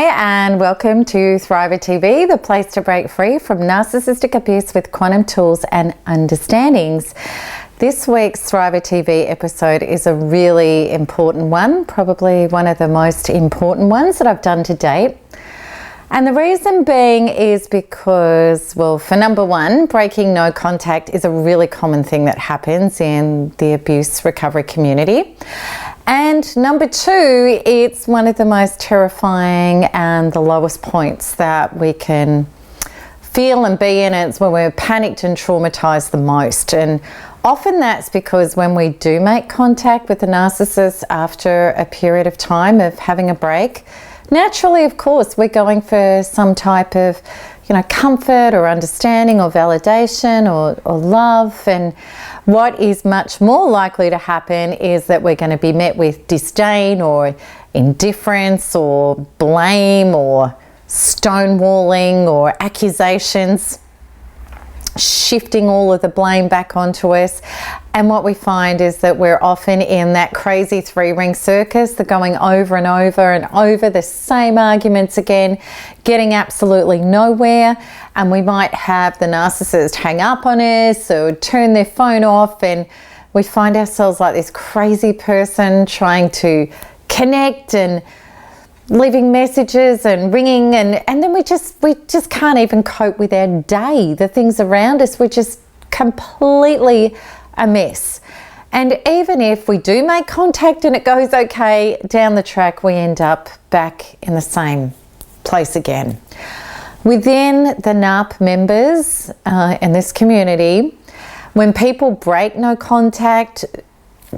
and welcome to Thriver TV, the place to break free from narcissistic abuse with quantum tools and understandings. This week's Thriver TV episode is a really important one, probably one of the most important ones that I've done to date. And the reason being is because, well, for number one, breaking no contact is a really common thing that happens in the abuse recovery community. And number two, it's one of the most terrifying and the lowest points that we can feel and be in. It's when we're panicked and traumatized the most. And often that's because when we do make contact with the narcissist after a period of time of having a break, naturally, of course, we're going for some type of, comfort or understanding or validation or love. And what is much more likely to happen is that we're going to be met with disdain or indifference or blame or stonewalling or accusations, shifting all of the blame back onto us. And what we find is that we're often in that crazy three-ring circus. They're going over and over and over the same arguments again, getting absolutely nowhere. And we might have the narcissist hang up on us or turn their phone off, and we find ourselves like this crazy person trying to connect and leaving messages and ringing, and then we just can't even cope with our day. The things around us, we're just completely a mess. And even if we do make contact and it goes okay, down the track we end up back in the same place again. Within the NARP members in this community, when people break no contact,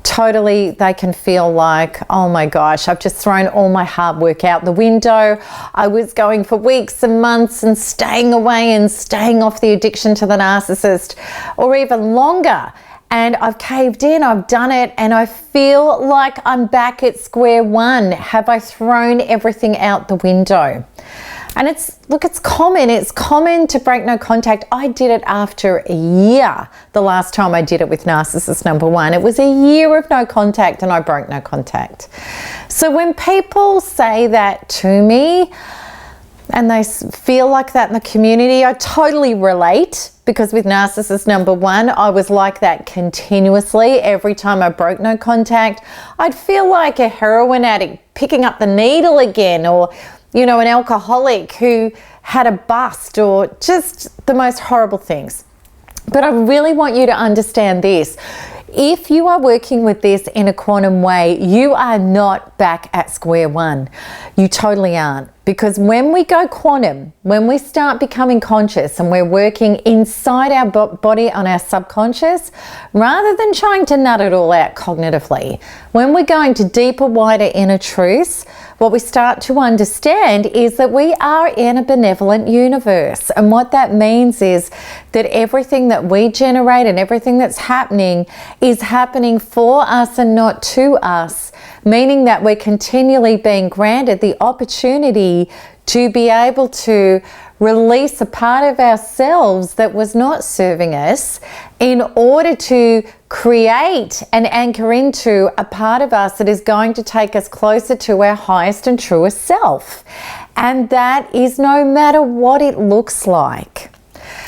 totally they can feel like, oh my gosh, I've just thrown all my hard work out the window. I was going for weeks and months and staying away and staying off the addiction to the narcissist, or even longer, and I've caved in, I've done it, and I feel like I'm back at square one. Have I thrown everything out the window? And it's common to break no contact. I did it after a year. The last time I did it with narcissist number one, it was a year of no contact and I broke no contact. So when people say that to me and they feel like that in the community, I totally relate, because with narcissist number one, I was like that continuously. Every time I broke no contact, I'd feel like a heroin addict picking up the needle again, or an alcoholic who had a bust, or just the most horrible things. But I really want you to understand this. If you are working with this in a quantum way, you are not back at square one. You totally aren't. Because when we go quantum, when we start becoming conscious and we're working inside our body on our subconscious, rather than trying to nut it all out cognitively, when we're going to deeper, wider inner truths, what we start to understand is that we are in a benevolent universe. And what that means is that everything that we generate and everything that's happening is happening for us and not to us, meaning that we're continually being granted the opportunity to be able to release a part of ourselves that was not serving us in order to create and anchor into a part of us that is going to take us closer to our highest and truest self. And that is no matter what it looks like.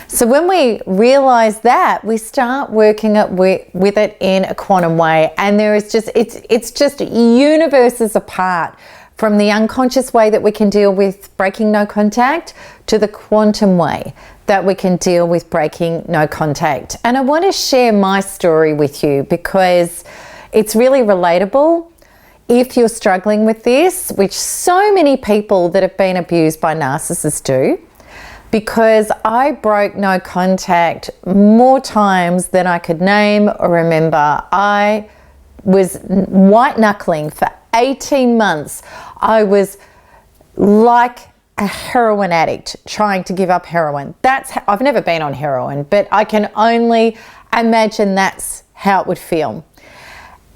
So when we realize that, we start working with it in a quantum way, and there is it's just universes apart from the unconscious way that we can deal with breaking no contact to the quantum way that we can deal with breaking no contact. And I want to share my story with you because it's really relatable if you're struggling with this, which so many people that have been abused by narcissists do. Because I broke no contact more times than I could name or remember. I was white-knuckling for 18 months. I was like a heroin addict trying to give up heroin. I've never been on heroin, but I can only imagine that's how it would feel.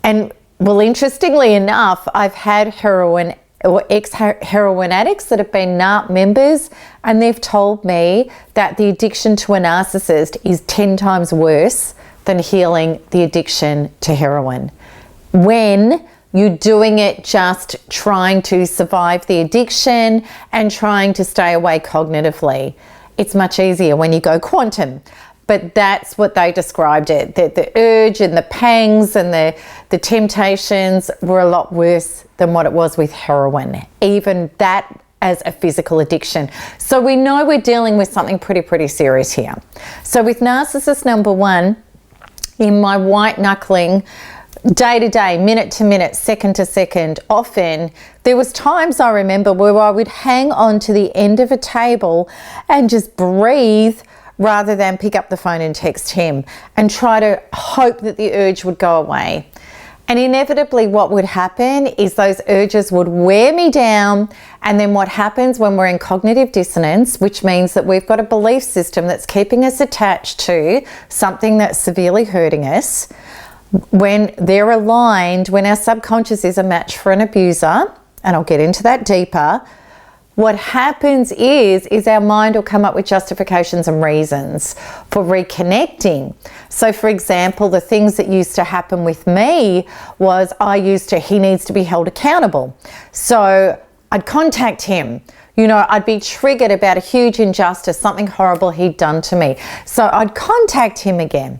And well, interestingly enough, I've had heroin or ex-heroin addicts that have been NARP members, and they've told me that the addiction to a narcissist is 10 times worse than healing the addiction to heroin. When you're doing it just trying to survive the addiction and trying to stay away cognitively. It's much easier when you go quantum. But that's what they described it. The urge and the pangs and the temptations were a lot worse than what it was with heroin. Even that as a physical addiction. So we know we're dealing with something pretty serious here. So with narcissist number 1, in my white knuckling, day to day, minute to minute, second to second, often there was times I remember where I would hang on to the end of a table and just breathe rather than pick up the phone and text him and try to hope that the urge would go away. And inevitably what would happen is those urges would wear me down, and then what happens when we're in cognitive dissonance, which means that we've got a belief system that's keeping us attached to something that's severely hurting us, when they're aligned, when our subconscious is a match for an abuser, and I'll get into that deeper, what happens is our mind will come up with justifications and reasons for reconnecting. So for example, the things that used to happen with me was he needs to be held accountable. So I'd contact him. I'd be triggered about a huge injustice, something horrible he'd done to me. So I'd contact him again.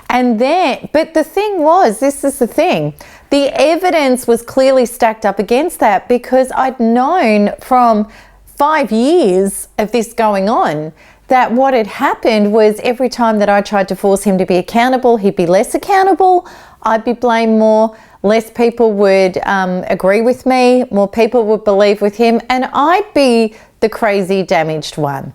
And then, but the thing was, this is the thing, the evidence was clearly stacked up against that, because I'd known from 5 years of this going on that what had happened was every time that I tried to force him to be accountable, he'd be less accountable, I'd be blamed more, less people would agree with me, more people would believe with him, and I'd be the crazy, damaged one.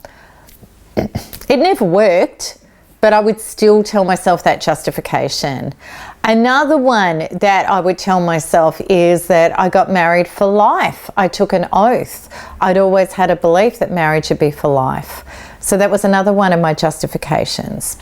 It never worked, but I would still tell myself that justification. Another one that I would tell myself is that I got married for life. I took an oath. I'd always had a belief that marriage should be for life. So that was another one of my justifications.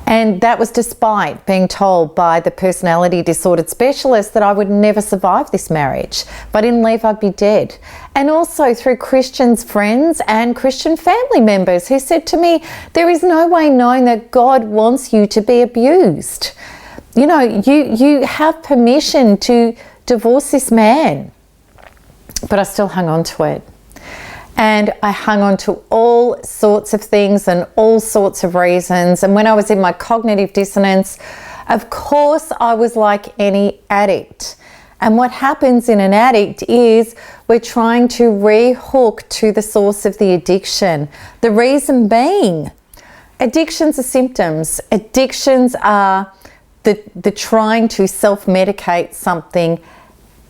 And that was despite being told by the personality disordered specialist that I would never survive this marriage. If I didn't leave, I'd be dead. And also through Christian friends and Christian family members who said to me, there is no way knowing that God wants you to be abused. You have permission to divorce this man. But I still hung on to it. And I hung on to all sorts of things and all sorts of reasons. And when I was in my cognitive dissonance, of course, I was like any addict. And what happens in an addict is we're trying to re-hook to the source of the addiction. The reason being, addictions are symptoms. Addictions are the trying to self-medicate something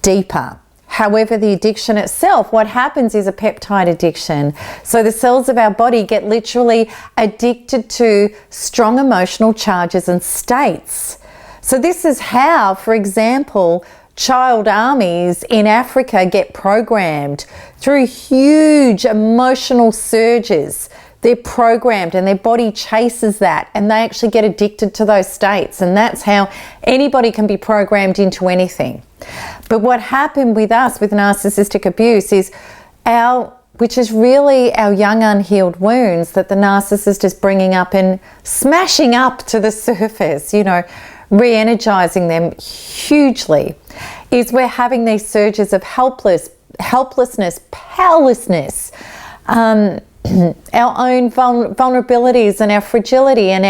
deeper. However, the addiction itself, what happens is a peptide addiction. So the cells of our body get literally addicted to strong emotional charges and states. So this is how, for example, child armies in Africa get programmed through huge emotional surges. They're programmed and their body chases that, and they actually get addicted to those states. And that's how anybody can be programmed into anything. But what happened with us with narcissistic abuse is which is really our young unhealed wounds that the narcissist is bringing up and smashing up to the surface, re-energizing them hugely, is we're having these surges of helplessness, powerlessness, our own vulnerabilities and our fragility and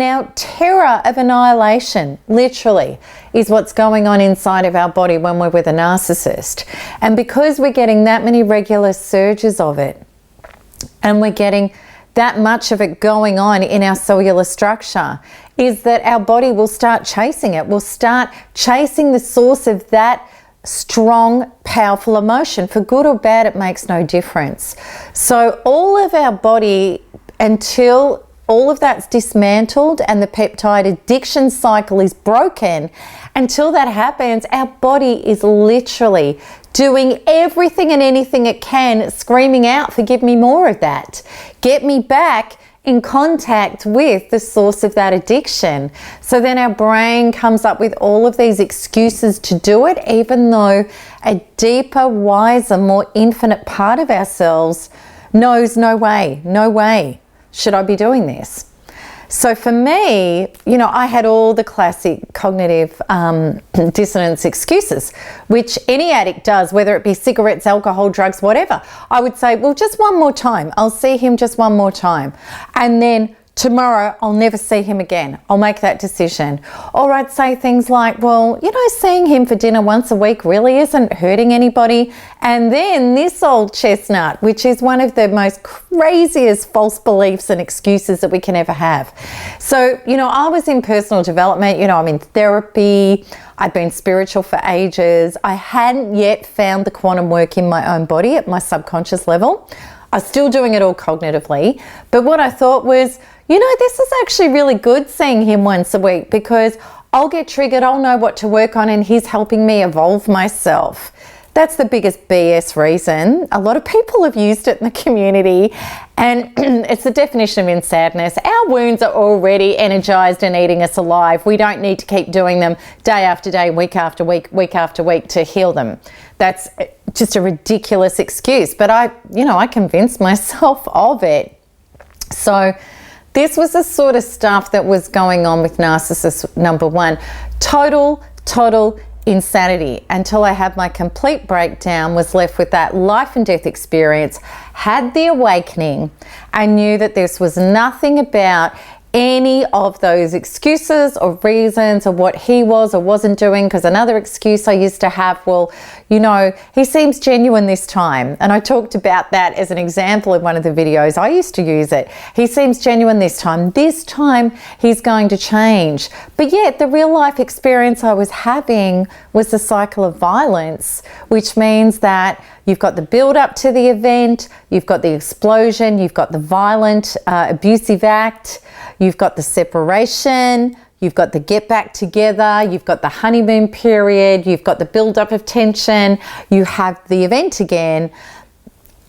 our terror of annihilation, literally, is what's going on inside of our body when we're with a narcissist. And because we're getting that many regular surges of it, and we're getting that much of it going on in our cellular structure, is that our body will start chasing it. We'll start chasing the source of that strong, powerful emotion. For good or bad, it makes no difference. So all of our body, until all of that's dismantled and the peptide addiction cycle is broken, until that happens, our body is literally doing everything and anything it can, screaming out for give me more of that. Get me back in contact with the source of that addiction. So then our brain comes up with all of these excuses to do it, even though a deeper, wiser, more infinite part of ourselves knows no way should I be doing this. So for me, you know, I had all the classic cognitive dissonance excuses, which any addict does, whether it be cigarettes, alcohol, drugs, whatever. I would say, well, just one more time. I'll see him just one more time. And then tomorrow, I'll never see him again. I'll make that decision. Or I'd say things like, well, you know, seeing him for dinner once a week really isn't hurting anybody. And then this old chestnut, which is one of the most craziest false beliefs and excuses that we can ever have. So, you know, I was in personal development, you know, I'm in therapy. I'd been spiritual for ages. I hadn't yet found the quantum work in my own body at my subconscious level. I was still doing it all cognitively. But what I thought was, you know, this is actually really good seeing him once a week, because I'll get triggered, I'll know what to work on, and he's helping me evolve myself. That's the biggest BS reason. A lot of people have used it in the community, and it's the definition of sadness. Our wounds are already energized and eating us alive. We don't need to keep doing them day after day, week after week, week after week to heal them. That's just a ridiculous excuse, but I convinced myself of it. So this was the sort of stuff that was going on with narcissist number one. Total insanity, until I had my complete breakdown, was left with that life and death experience, had the awakening, and knew that this was nothing about any of those excuses or reasons or what he was or wasn't doing. Because another excuse I used to have, well, you know, he seems genuine this time. And I talked about that as an example in one of the videos. I used to use it. He seems genuine this time. This time he's going to change. But yet the real life experience I was having was the cycle of violence, which means that you've got the build up to the event, you've got the explosion, you've got the violent, abusive act, you've got the separation, you've got the get back together, you've got the honeymoon period, you've got the build up of tension, you have the event again.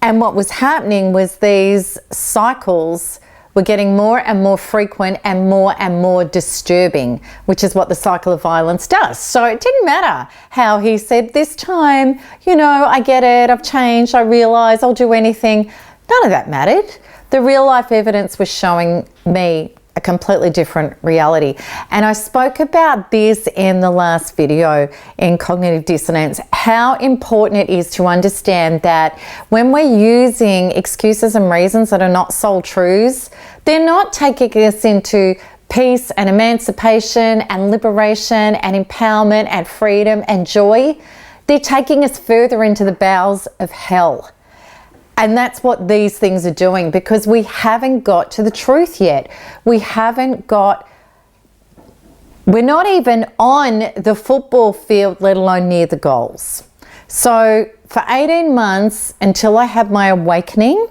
And what was happening was these cycles were getting more and more frequent and more disturbing, which is what the cycle of violence does. So it didn't matter how he said, this time, you know, I get it, I've changed, I realize I'll do anything. None of that mattered. The real life evidence was showing me a completely different reality. And I spoke about this in the last video in cognitive dissonance, how important it is to understand that when we're using excuses and reasons that are not soul truths, they're not taking us into peace and emancipation and liberation and empowerment and freedom and joy. They're taking us further into the bowels of hell. And that's what these things are doing, because we haven't got to the truth yet. We're not even on the football field, let alone near the goals. So for 18 months, until I had my awakening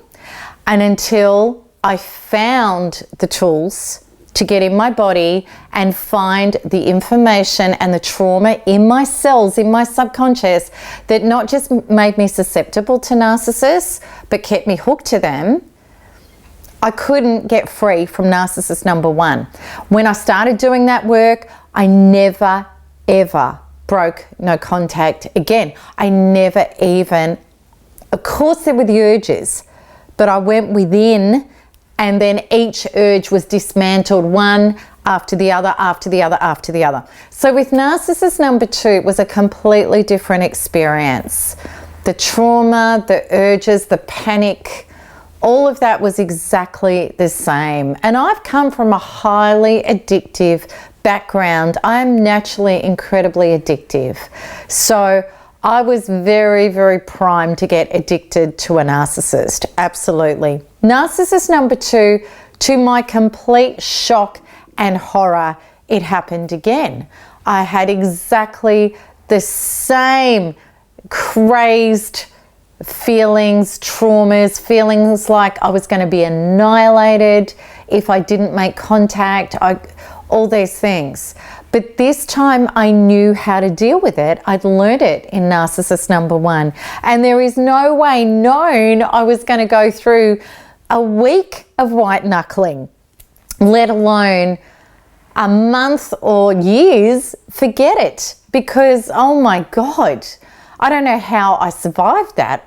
and until I found the tools to get in my body and find the information and the trauma in my cells, in my subconscious, that not just made me susceptible to narcissists, but kept me hooked to them, I couldn't get free from narcissist number one. When I started doing that work, I never, ever broke no contact again. I never even, of course there were the urges, but I went within, and then each urge was dismantled, one after the other, after the other, after the other. So with narcissist number two, it was a completely different experience. The trauma, the urges, the panic, all of that was exactly the same. And I've come from a highly addictive background. I'm naturally incredibly addictive. So I was very, very primed to get addicted to a narcissist. Absolutely. Narcissist number two, to my complete shock and horror, it happened again. I had exactly the same crazed feelings, traumas, feelings like I was going to be annihilated if I didn't make contact, all these things. But this time I knew how to deal with it. I'd learned it in narcissist number one. And there is no way known I was going to go through a week of white knuckling, let alone a month or years. Forget it. Because, oh my God, I don't know how I survived that.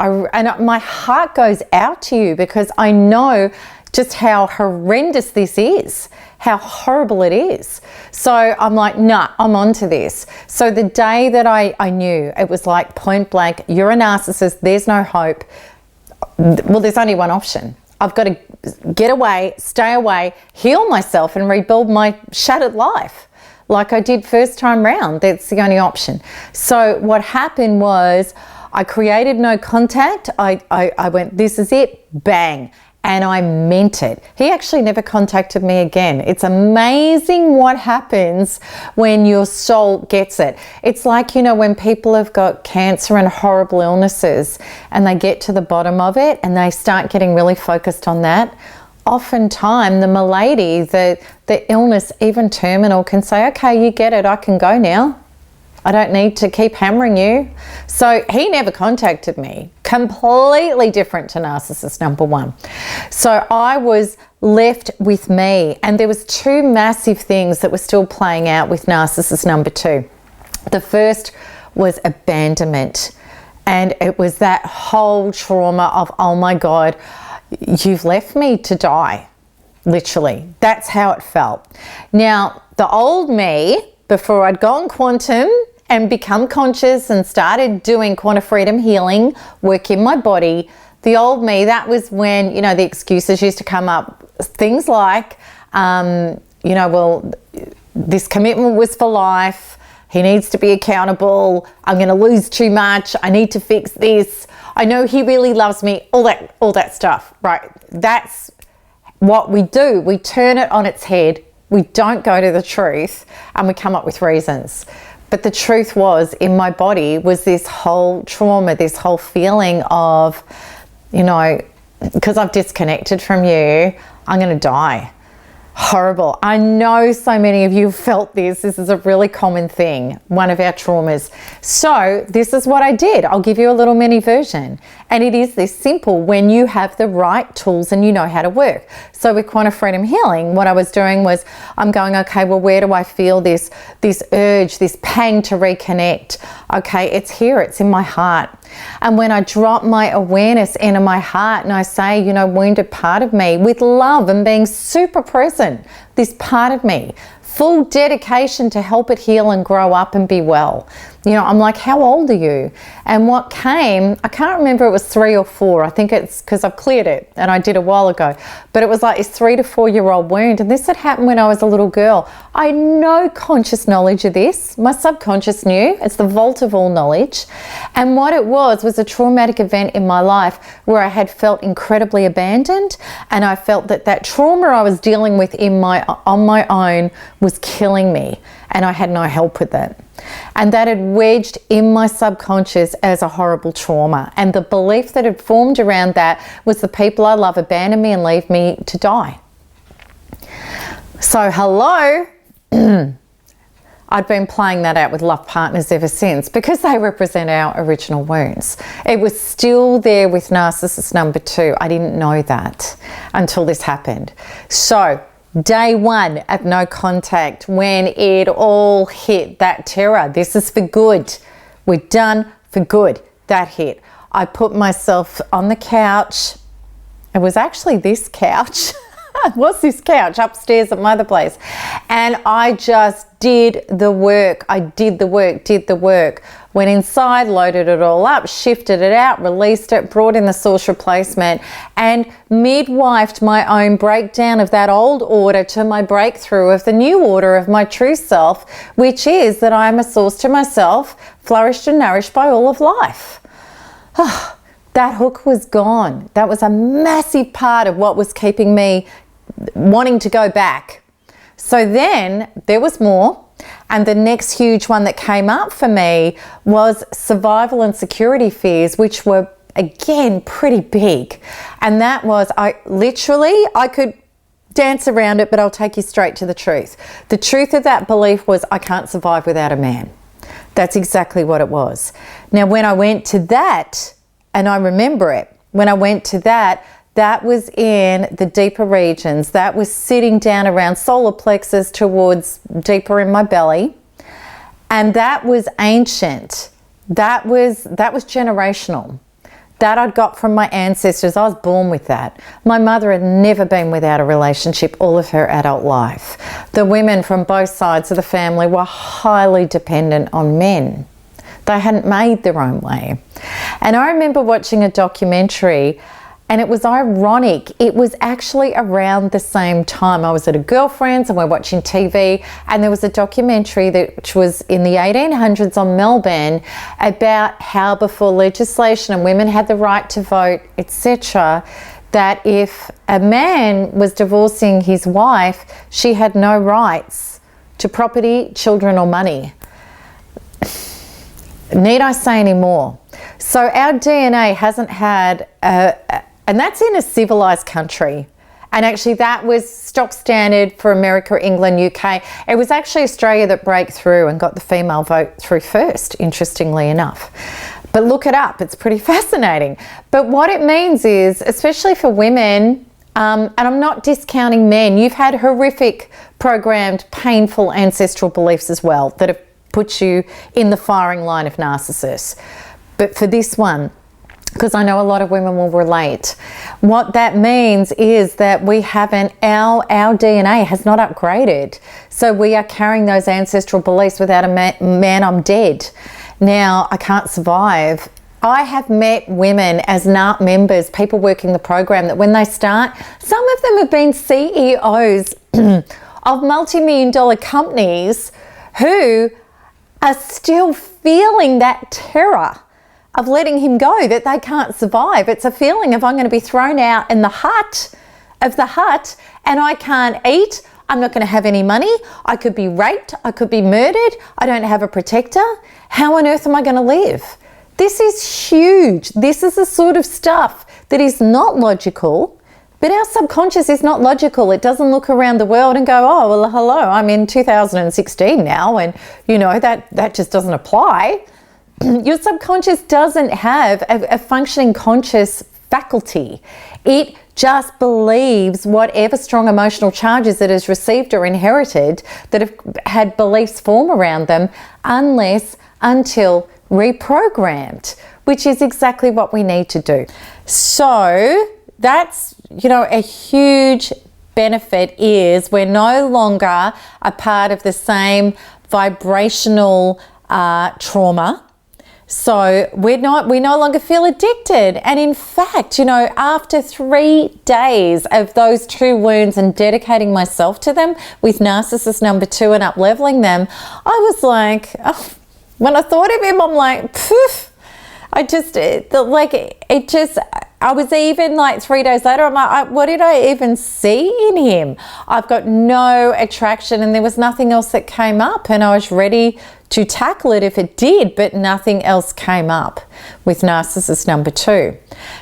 My heart goes out to you, because I know just how horrendous this is, how horrible it is. So I'm like, nah, I'm onto this. So the day that I knew, it was like point blank, you're a narcissist, there's no hope. Well, there's only one option. I've got to get away, stay away, heal myself and rebuild my shattered life like I did first time round. That's the only option. So what happened was I created no contact. I went, this is it, bang. And I meant it. He actually never contacted me again. It's amazing what happens when your soul gets it. It's like, you know, when people have got cancer and horrible illnesses and they get to the bottom of it and they start getting really focused on that. Oftentimes the malady, the illness, even terminal, can say, okay, you get it, I can go now. I don't need to keep hammering you. So he never contacted me. Completely different to narcissist number one. So I was left with me, and there was two massive things that were still playing out with narcissist number two. The first was abandonment, and it was that whole trauma of, oh my God, you've left me to die. Literally, that's how it felt. Now, the old me, before I'd gone quantum and become conscious and started doing quantum freedom healing, work in my body, the old me, that was when, you know, the excuses used to come up. Things like, you know, well, this commitment was for life. He needs to be accountable. I'm going to lose too much. I need to fix this. I know he really loves me. All that stuff, right? That's what we do. We turn it on its head. We don't go to the truth and we come up with reasons. But the truth was, in my body was this whole trauma, this whole feeling of, you know, because I've disconnected from you, I'm going to die. Horrible. I know so many of you felt this. This is a really common thing, one of our traumas. So this is what I did. I'll give you a little mini version. And it is this simple when you have the right tools and you know how to work. So with quantum freedom healing, what I was doing was I'm going, okay, well, where do I feel this urge, this pang to reconnect? Okay, it's here, it's in my heart. And when I drop my awareness into my heart and I say, you know, wounded part of me, with love and being super present, this part of me, full dedication to help it heal and grow up and be well. You know, I'm like, how old are you? And what came, I can't remember, it was 3 or 4. I think it's because I've cleared it and I did a while ago. But it was like this 3 to 4 year old wound. And this had happened when I was a little girl. I had no conscious knowledge of this. My subconscious knew. It's the vault of all knowledge. And what it was a traumatic event in my life where I had felt incredibly abandoned. And I felt that trauma I was dealing with on my own was killing me. And I had no help with it. And that had wedged in my subconscious as a horrible trauma. And the belief that had formed around that was the people I love abandon me and leave me to die. So hello, I'd been playing that out with love partners ever since because they represent our original wounds. It was still there with narcissist number 2. I didn't know that until this happened. So day 1 of no contact, when it all hit, that terror, this is for good, we're done for good, that hit. I put myself on the couch. It was actually this couch. It was this couch upstairs at my other place. And I just did the work. I did the work. Went inside, loaded it all up, shifted it out, released it, brought in the source replacement, and midwifed my own breakdown of that old order to my breakthrough of the new order of my true self, which is that I am a source to myself, flourished and nourished by all of life. That hook was gone. That was a massive part of what was keeping me wanting to go back. So then there was more. And the next huge one that came up for me was survival and security fears, which were, again, pretty big. And that was, I could dance around it, but I'll take you straight to the truth. The truth of that belief was I can't survive without a man. That's exactly what it was. Now, when I went to that, and I remember it, when I went to that was in the deeper regions. That was sitting down around solar plexus towards deeper in my belly. And that was ancient. That was generational. that I'd got from my ancestors. I was born with that. My mother had never been without a relationship all of her adult life. The women from both sides of the family were highly dependent on men. They hadn't made their own way. And I remember watching a documentary, and it was ironic. It was actually around the same time. I was at a girlfriend's and we're watching TV, and there was a documentary which was in the 1800s on Melbourne about how before legislation and women had the right to vote, etc., that if a man was divorcing his wife, she had no rights to property, children or money. Need I say any more? So our DNA hasn't had and that's in a civilized country. And actually that was stock standard for America, England, UK. It was actually Australia that broke through and got the female vote through first, interestingly enough. But look it up, it's pretty fascinating. But what it means is, especially for women, and I'm not discounting men, you've had horrific, programmed, painful ancestral beliefs as well that have put you in the firing line of narcissists. But for this one, because I know a lot of women will relate, what that means is that we haven't, our DNA has not upgraded. So we are carrying those ancestral beliefs. Without a man, I'm dead. Now, I can't survive. I have met women as NARP members, people working the program, that when they start, some of them have been CEOs of multi-million dollar companies who are still feeling that terror of letting him go, that they can't survive. It's a feeling of, I'm going to be thrown out in the hut and I can't eat. I'm not going to have any money. I could be raped. I could be murdered. I don't have a protector. How on earth am I going to live? This is huge. This is the sort of stuff that is not logical, but our subconscious is not logical. It doesn't look around the world and go, oh, well, hello, I'm in 2016 now, and you know, that just doesn't apply. Your subconscious doesn't have a functioning conscious faculty. It just believes whatever strong emotional charges it has received or inherited that have had beliefs form around them, until reprogrammed, which is exactly what we need to do. So that's, you know, a huge benefit is we're no longer a part of the same vibrational trauma. So we no longer feel addicted. And in fact, you know, after 3 days of those 2 wounds and dedicating myself to them with narcissist number 2 and up-leveling them, I was like, oh, when I thought of him, I'm like, poof. I was even like 3 days later, I'm like, what did I even see in him? I've got no attraction, and there was nothing else that came up, and I was ready to tackle it if it did, but nothing else came up with narcissist number 2.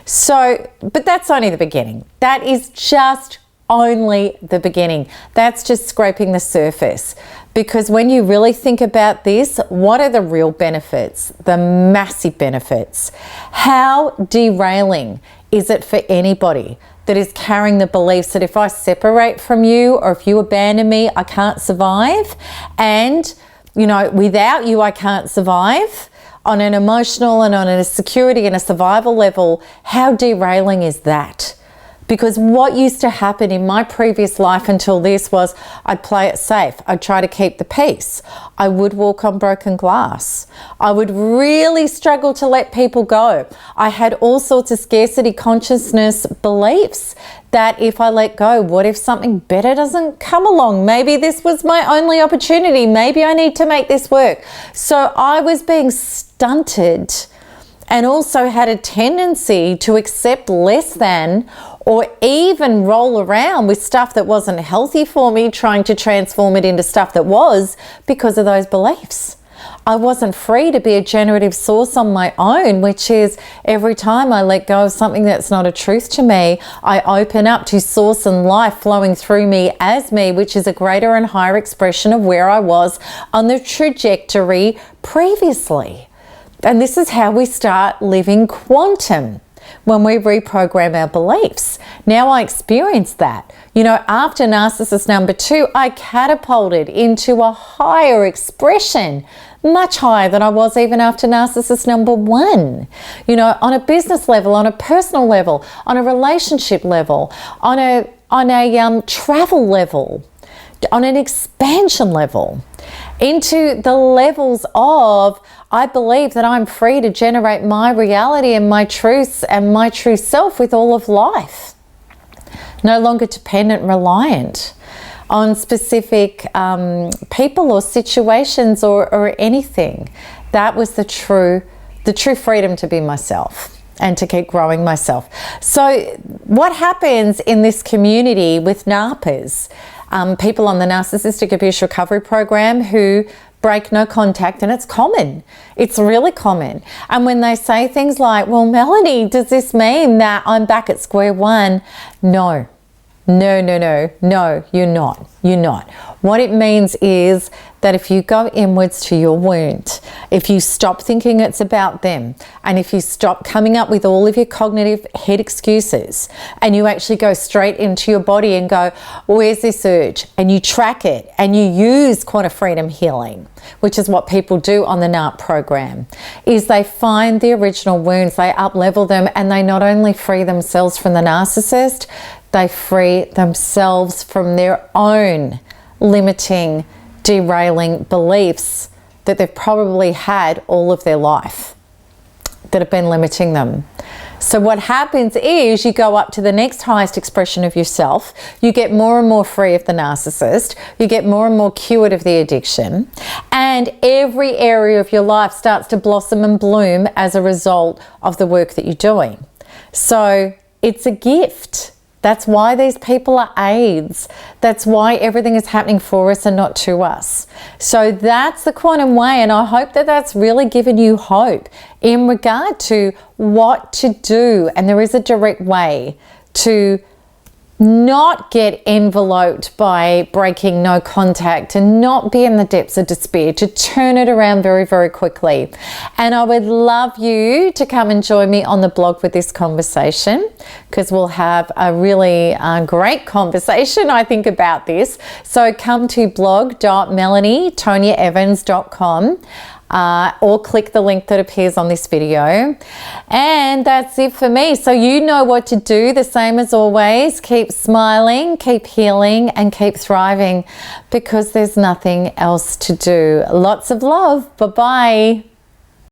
So, but that's only the beginning. That is just only the beginning. That's just scraping the surface. Because when you really think about this, what are the real benefits? The massive benefits. How derailing is it for anybody that is carrying the beliefs that if I separate from you or if you abandon me, I can't survive? And, you know, without you, I can't survive. On an emotional and on a security and a survival level, how derailing is that? Because what used to happen in my previous life until this was I'd play it safe. I'd try to keep the peace. I would walk on broken glass. I would really struggle to let people go. I had all sorts of scarcity consciousness beliefs that if I let go, what if something better doesn't come along? Maybe this was my only opportunity. Maybe I need to make this work. So I was being stunted and also had a tendency to accept less than or even roll around with stuff that wasn't healthy for me, trying to transform it into stuff that was because of those beliefs. I wasn't free to be a generative source on my own, which is every time I let go of something that's not a truth to me, I open up to source and life flowing through me as me, which is a greater and higher expression of where I was on the trajectory previously. And this is how we start living quantum. When we reprogram our beliefs. Now I experienced that. You know, after narcissist number 2, I catapulted into a higher expression, much higher than I was even after narcissist number 1. You know, on a business level, on a personal level, on a relationship level, on a travel level, on an expansion level, into the levels of, I believe that I'm free to generate my reality and my truths and my true self with all of life. No longer dependent and reliant on specific people or situations or anything. That was the true freedom to be myself and to keep growing myself. So what happens in this community with NARPers, people on the Narcissistic Abuse Recovery Program who break no contact, and it's common. It's really common. And when they say things like, well, Melanie, does this mean that I'm back at square one? No. No, no, no, no, you're not. You're not. What it means is that if you go inwards to your wound, if you stop thinking it's about them, and if you stop coming up with all of your cognitive head excuses, and you actually go straight into your body and go, where's this urge? And you track it, and you use quantum freedom healing, which is what people do on the NARP program, is they find the original wounds, they up-level them, and they not only free themselves from the narcissist, they free themselves from their own limiting, derailing beliefs that they've probably had all of their life that have been limiting them. So what happens is you go up to the next highest expression of yourself, you get more and more free of the narcissist, you get more and more cured of the addiction, and every area of your life starts to blossom and bloom as a result of the work that you're doing. So it's a gift. That's why these people are aids. That's why everything is happening for us and not to us. So that's the quantum way, and I hope that that's really given you hope in regard to what to do. And there is a direct way to not get enveloped by breaking no contact and not be in the depths of despair, to turn it around very, very quickly. And I would love you to come and join me on the blog with this conversation, because we'll have a really great conversation, I think, about this. So come to blog.melanietoniaevans.com. Or click the link that appears on this video. And that's it for me. So you know what to do. The same as always, keep smiling, keep healing, and keep thriving, because there's nothing else to do. Lots of love. Bye-bye.